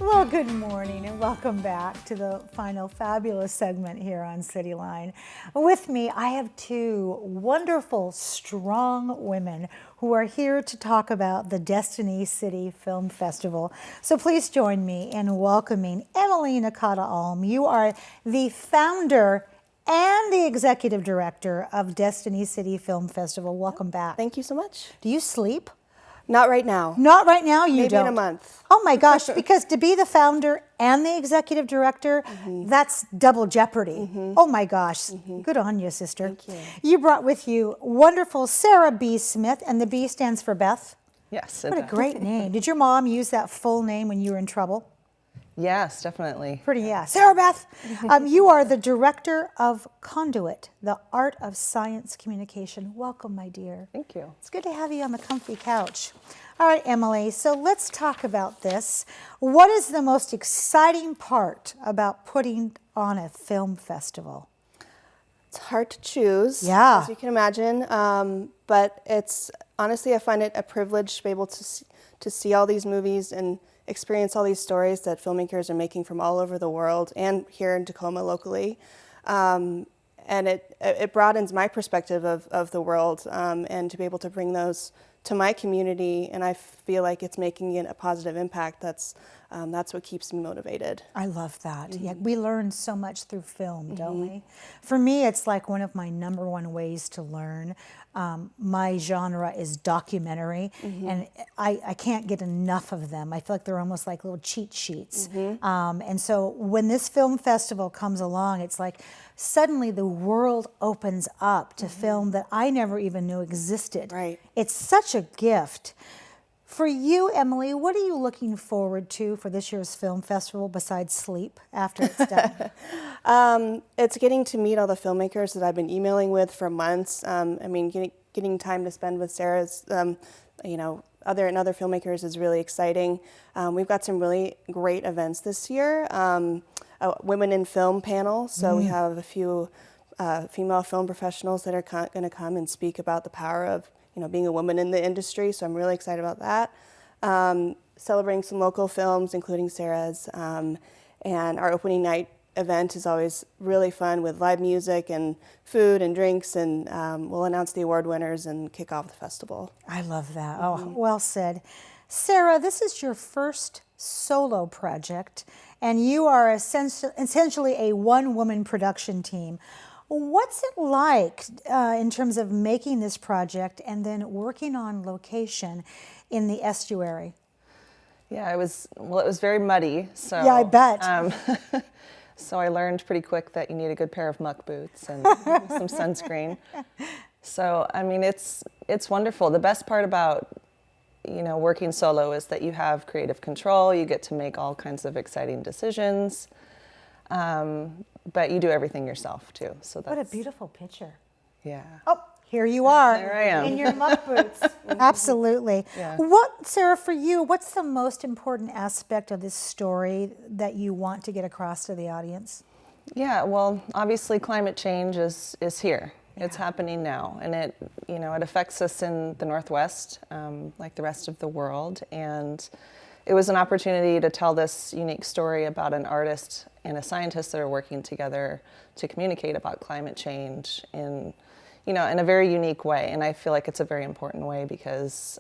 Well, good morning and welcome back to the final fabulous segment here on CityLine. With me, I have two wonderful, strong women who are here to talk about the Destiny City Film Festival. So please join me in welcoming Emily Nakada-Alm. You are the founder and the executive director of Destiny City Film Festival. Welcome back. Thank you so much. Do you sleep? Not right now. Not right now, you Maybe don't. in a month. Oh my gosh, because to be the founder and the executive director, that's double jeopardy. Oh my gosh, good on you, sister. Thank you. You brought with you wonderful Sarah B. Smith, and the B stands for Beth. Yes. What a great name. Did your mom use that full name when you were in trouble? Yes, definitely. Pretty, yeah. Sarah Beth, you are the director of Conduit, the Art of Science Communication. Welcome, my dear. Thank you. It's good to have you on the comfy couch. All right, Emily, so let's talk about this. What is the most exciting part about putting on a film festival? It's hard to choose, Yeah. as you can imagine, but it's honestly, I find it a privilege to be able to see all these movies and experience all these stories that filmmakers are making from all over the world and here in Tacoma locally. And it broadens my perspective of the world, and to be able to bring those to my community, and I feel like it's making a positive impact. That's what keeps me motivated. I love that. Yeah, we learn so much through film, don't we? For me, it's like one of my number one ways to learn. My genre is documentary, and I can't get enough of them. I feel like they're almost like little cheat sheets. And so when this film festival comes along, it's like suddenly the world opens up to film that I never even knew existed. Right. It's such a gift. For you, Emily, what are you looking forward to for this year's film festival besides sleep after it's done? It's getting to meet all the filmmakers that I've been emailing with for months. I mean, getting time to spend with Sarah's, other filmmakers is really exciting. We've got some really great events this year. A Women in Film panel, so we have a few female film professionals that are going to come and speak about the power of being a woman in the industry, so I'm really excited about that. Celebrating some local films, including Sarah's, and our opening night event is always really fun with live music and food and drinks, and we'll announce the award winners and kick off the festival. I love that. Oh, well said. Sarah, this is your first solo project, and you are essentially a one-woman production team. What's it like in terms of making this project and then working on location in the estuary? Yeah, it was very muddy. So Yeah, I bet. So I learned pretty quick that you need a good pair of muck boots and some sunscreen. So I mean, it's wonderful. The best part about working solo is that you have creative control. You get to make all kinds of exciting decisions. But you do everything yourself too. So that's, What a beautiful picture. Yeah. Oh, here you are. There I am. In your muck boots. Absolutely. Yeah. Sarah, for you, what's the most important aspect of this story that you want to get across to the audience? Yeah, well, obviously climate change is here. Yeah. It's happening now, and it affects us in the Northwest, like the rest of the world. And it was an opportunity to tell this unique story about an artist and a scientist that are working together to communicate about climate change in a very unique way. And I feel like it's a very important way because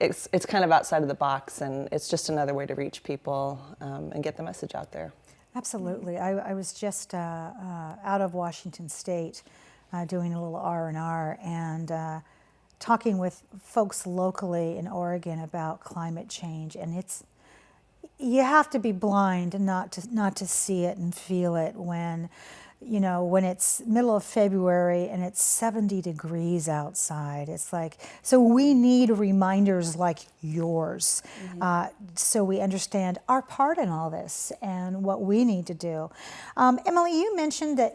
it's kind of outside of the box, and it's just another way to reach people and get the message out there. Absolutely. I was just out of Washington State doing a little R&R and talking with folks locally in Oregon about climate change, and you have to be blind not to see it and feel it when it's middle of February and it's 70 degrees outside. It's like, so we need reminders like yours, so we understand our part in all this and what we need to do. Emily, you mentioned that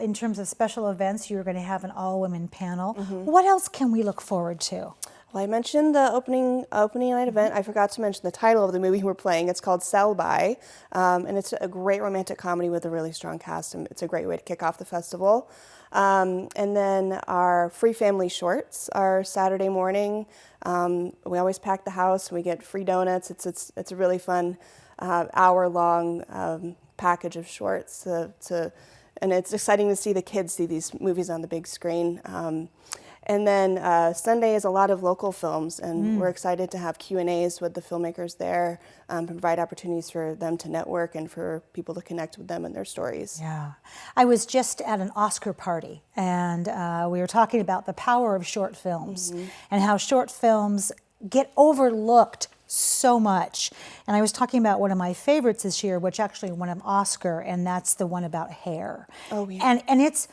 in terms of special events, you're going to have an all-women panel. What else can we look forward to? Well, I mentioned the opening night event. I forgot to mention the title of the movie we're playing. It's called Sell By, and it's a great romantic comedy with a really strong cast, and it's a great way to kick off the festival. And then our free family shorts are Saturday morning. We always pack the house. We get free donuts. It's a really fun hour-long package of shorts and it's exciting to see the kids see these movies on the big screen. And then Sunday is a lot of local films, and we're excited to have Q&As with the filmmakers there, provide opportunities for them to network and for people to connect with them and their stories. Yeah. I was just at an Oscar party, and we were talking about the power of short films and how short films get overlooked so much. And I was talking about one of my favorites this year, which actually won an Oscar, and that's the one about hair. Oh, yeah. And it's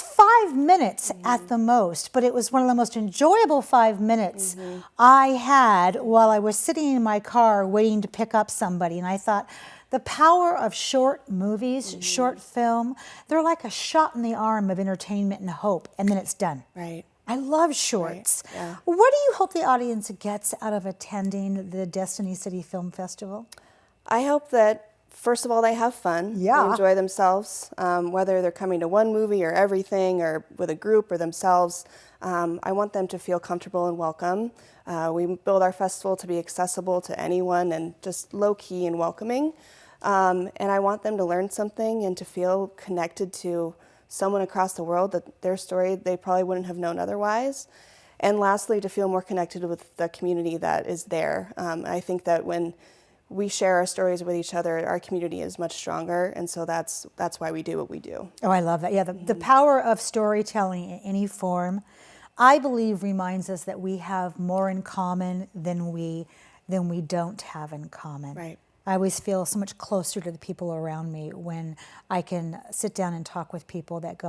5 minutes at the most, but it was one of the most enjoyable 5 minutes I had while I was sitting in my car waiting to pick up somebody. And I thought, the power of short movies, short film, they're like a shot in the arm of entertainment and hope, and then it's done. Right. I love shorts. Right, yeah. What do you hope the audience gets out of attending the Destiny City Film Festival? I hope that, first of all, they have fun. Yeah. They enjoy themselves, whether they're coming to one movie or everything or with a group or themselves. I want them to feel comfortable and welcome. We build our festival to be accessible to anyone and just low-key and welcoming. And I want them to learn something and to feel connected to someone across the world, that their story they probably wouldn't have known otherwise. And lastly, to feel more connected with the community that is there. I think that when we share our stories with each other, our community is much stronger, and so that's why we do what we do. Oh, I love that. Yeah, the power of storytelling in any form, I believe, reminds us that we have more in common than we don't have in common. Right. I always feel so much closer to the people around me when I can sit down and talk with people that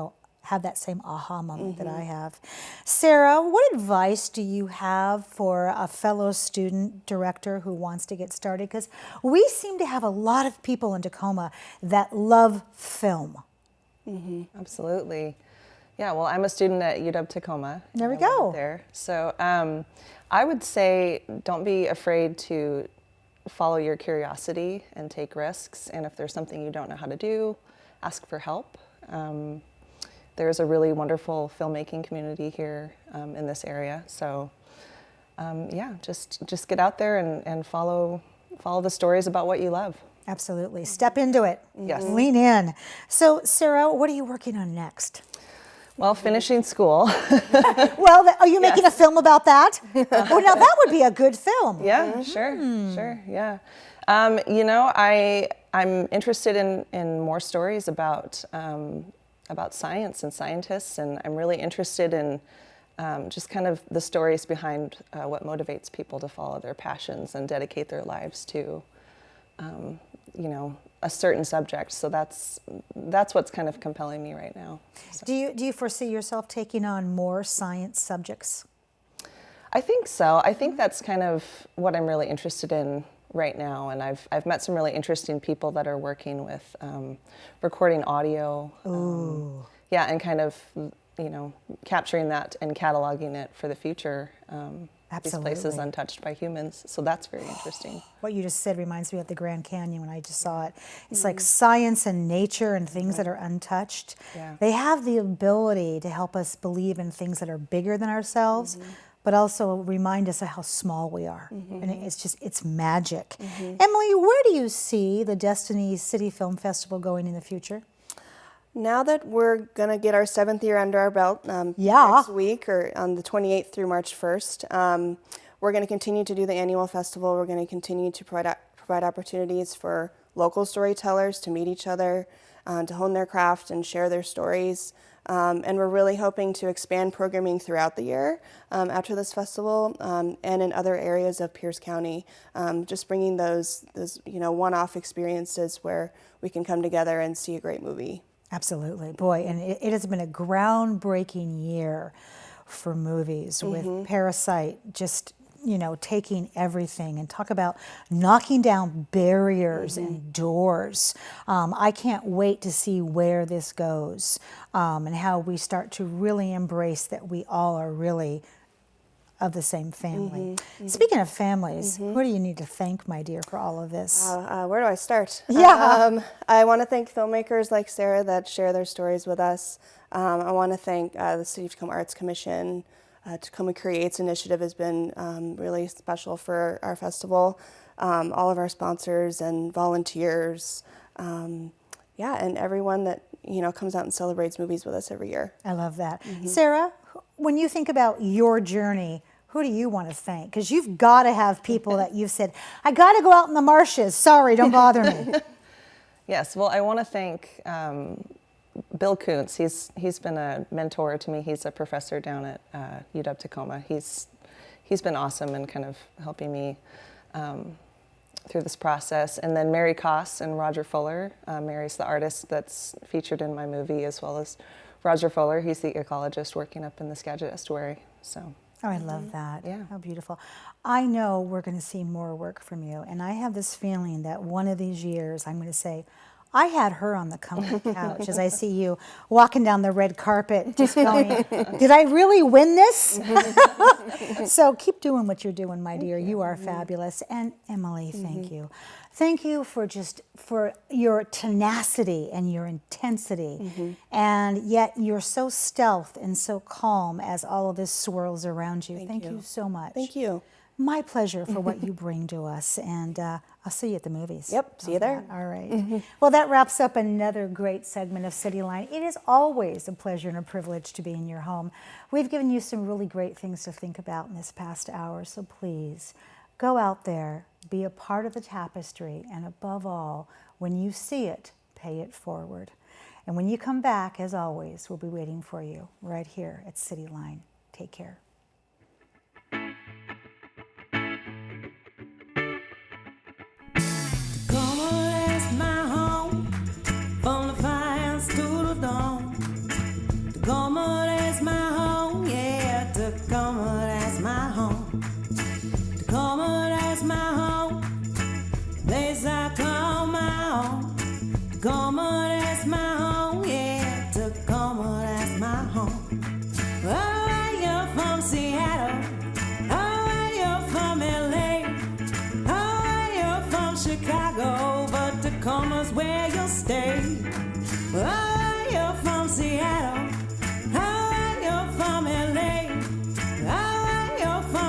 have that same aha moment that I have. Sarah, what advice do you have for a fellow student director who wants to get started? Because we seem to have a lot of people in Tacoma that love film. Absolutely. Yeah, well, I'm a student at UW-Tacoma. There we I went go. There. So I would say don't be afraid to follow your curiosity and take risks. And if there's something you don't know how to do, ask for help. There's a really wonderful filmmaking community here in this area. So yeah, just get out there and follow the stories about what you love. Absolutely. Step into it. Yes. Lean in. So, Sarah, what are you working on next? Well, finishing school. Well, are you making a film about that? Oh, now that would be a good film. Yeah, sure, yeah. You know, I'm interested in more stories about science and scientists, and I'm really interested in just kind of the stories behind what motivates people to follow their passions and dedicate their lives to, you know, a certain subject. So that's what's kind of compelling me right now. So. Do you foresee yourself taking on more science subjects? I think so. I think that's kind of what I'm really interested in right now, and I've met some really interesting people that are working with recording audio. Yeah, and kind of, you know, capturing that and cataloging it for the future. These places untouched by humans. So that's very interesting. What you just said reminds me of the Grand Canyon when I just saw it. It's like science and nature and things that are untouched. Yeah. They have the ability to help us believe in things that are bigger than ourselves, but also remind us of how small we are. And it's magic. Emily, where do you see the Destiny City Film Festival going in the future? Now that we're going to get our 7th year under our belt Yeah. next week, or on the 28th through March 1st, we're going to continue to do the annual festival. We're going to continue to provide opportunities for local storytellers to meet each other, to hone their craft and share their stories. And we're really hoping to expand programming throughout the year after this festival and in other areas of Pierce County, just bringing those you know, one-off experiences where we can come together and see a great movie. Absolutely. Boy, and it has been a groundbreaking year for movies with Parasite just, you know, taking everything, and talk about knocking down barriers and doors. I can't wait to see where this goes and how we start to really embrace that we all are really of the same family. Speaking of families, who do you need to thank, my dear, for all of this? Where do I start? Yeah. I want to thank filmmakers like Sarah that share their stories with us. I want to thank the City of Tacoma Arts Commission. Tacoma Creates initiative has been really special for our festival. All of our sponsors and volunteers, and everyone that comes out and celebrates movies with us every year. I love that. Sarah, when you think about your journey, who do you want to thank? Because you've got to have people that you've said, I got to go out in the marshes. Sorry, don't bother me. Yes, well, I want to thank Bill Kuntz. He's been a mentor to me. He's a professor down at UW Tacoma. He's been awesome in kind of helping me through this process. And then Mary Koss and Roger Fuller. Mary's the artist that's featured in my movie, as well as Roger Fuller. He's the ecologist working up in the Skagit Estuary. So. Oh, I love that. Yeah. How beautiful. I know we're going to see more work from you, and I have this feeling that one of these years I'm going to say, I had her on the comfort couch as I see you walking down the red carpet just going, did I really win this? So keep doing what you're doing, my dear. You are fabulous. And Emily, thank you. Thank you for your tenacity and your intensity. And yet you're so stealth and so calm as all of this swirls around you. Thank you so much. Thank you. My pleasure for what you bring to us. And I'll see you at the movies. Yep, see you there. All right. Well, that wraps up another great segment of CityLine. It is always a pleasure and a privilege to be in your home. We've given you some really great things to think about in this past hour, so please go out there, be a part of the tapestry, and above all, when you see it, pay it forward. And when you come back, as always, we'll be waiting for you right here at CityLine. Take care. Tacoma, that's my home, yeah, Tacoma, that's my home. Tacoma, that's my home, place I call my own. Tacoma, that's my home, yeah, Tacoma, that's my home. Oh, you're from Seattle, oh, you're from LA, oh, you're from Chicago, but Tacoma's where you'll stay. Oh, you're from Seattle,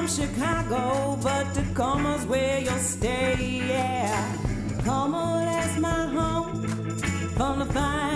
Chicago, but Tacoma's where you'll stay, yeah. Tacoma, that's my home, from the fine